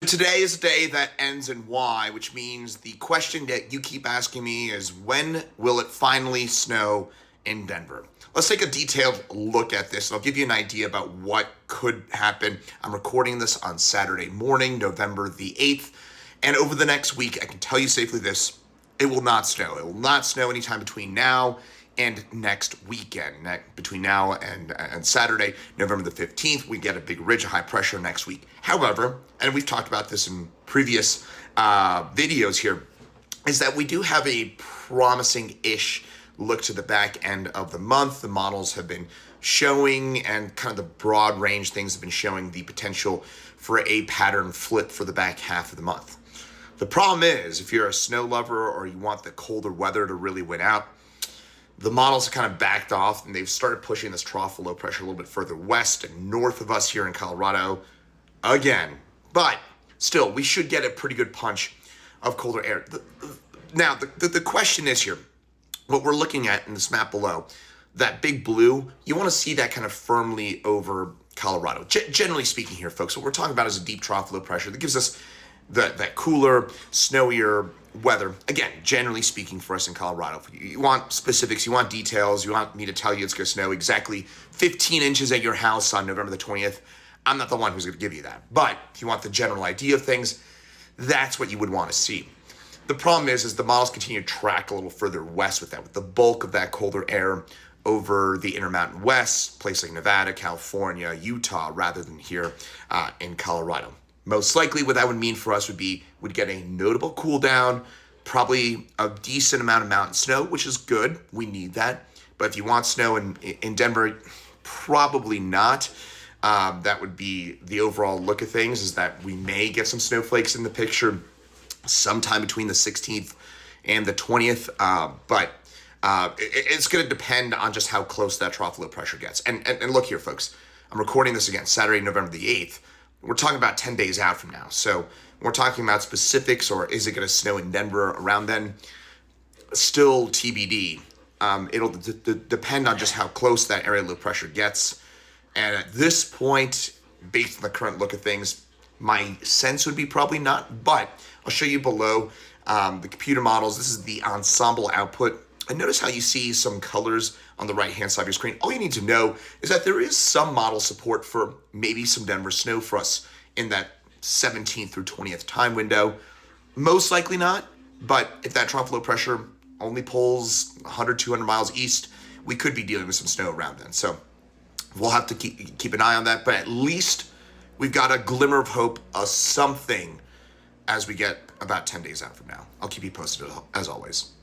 Today is a day that ends in Y, which means the question that you keep asking me is, when will it finally snow in Denver? Let's take a detailed look at this, and I'll give you an idea about what could happen. I'm recording this on Saturday morning, November the 8th, and over the next week, I can tell you safely this: it will not snow. It will not snow anytime between now and next weekend. Between now and Saturday, November the 15th, we get a big ridge of high pressure next week. However, and we've talked about this in previous videos here, is that we do have a promising-ish look to the back end of the month. The models have been showing, and kind of the broad range things have been showing the potential for a pattern flip for the back half of the month. The problem is, if you're a snow lover or you want the colder weather to really win out, the models have kind of backed off, and they've started pushing this trough of low pressure a little bit further west and north of us here in Colorado again. But still, we should get a pretty good punch of colder air. Now, the question is here, what we're looking at in this map below, that big blue, you want to see that kind of firmly over Colorado. Generally speaking here, folks, what we're talking about is a deep trough of low pressure that gives us that cooler, snowier weather. Again, generally speaking for us in Colorado. You want specifics, you want details, you want me to tell you it's going to snow exactly 15 inches at your house on November the 20th. I'm not the one who's going to give you that. But if you want the general idea of things, that's what you would want to see. The problem is the models continue to track a little further west with that, with the bulk of that colder air over the Intermountain West, places like Nevada, California, Utah, rather than here in Colorado. Most likely what that would mean for us would be we'd get a notable cool down, probably a decent amount of mountain snow, which is good. We need that. But if you want snow in Denver, probably not. That would be the overall look of things, is that we may get some snowflakes in the picture sometime between the 16th and the 20th. But it's going to depend on just how close that trough low pressure gets. And look here, folks. I'm recording this again, Saturday, November the 8th. We're talking about 10 days out from now. So we're talking about specifics, or is it going to snow in Denver around then? Still TBD. It'll depend on just how close that area low pressure gets. And at this point, based on the current look of things, my sense would be probably not. But I'll show you below the computer models. This is the ensemble output. And notice how you see some colors on the right-hand side of your screen. All you need to know is that there is some model support for maybe some Denver snow for us in that 17th through 20th time window. Most likely not, but if that trough low pressure only pulls 100, 200 miles east, we could be dealing with some snow around then. So we'll have to keep an eye on that, but at least we've got a glimmer of hope of something as we get about 10 days out from now. I'll keep you posted as always.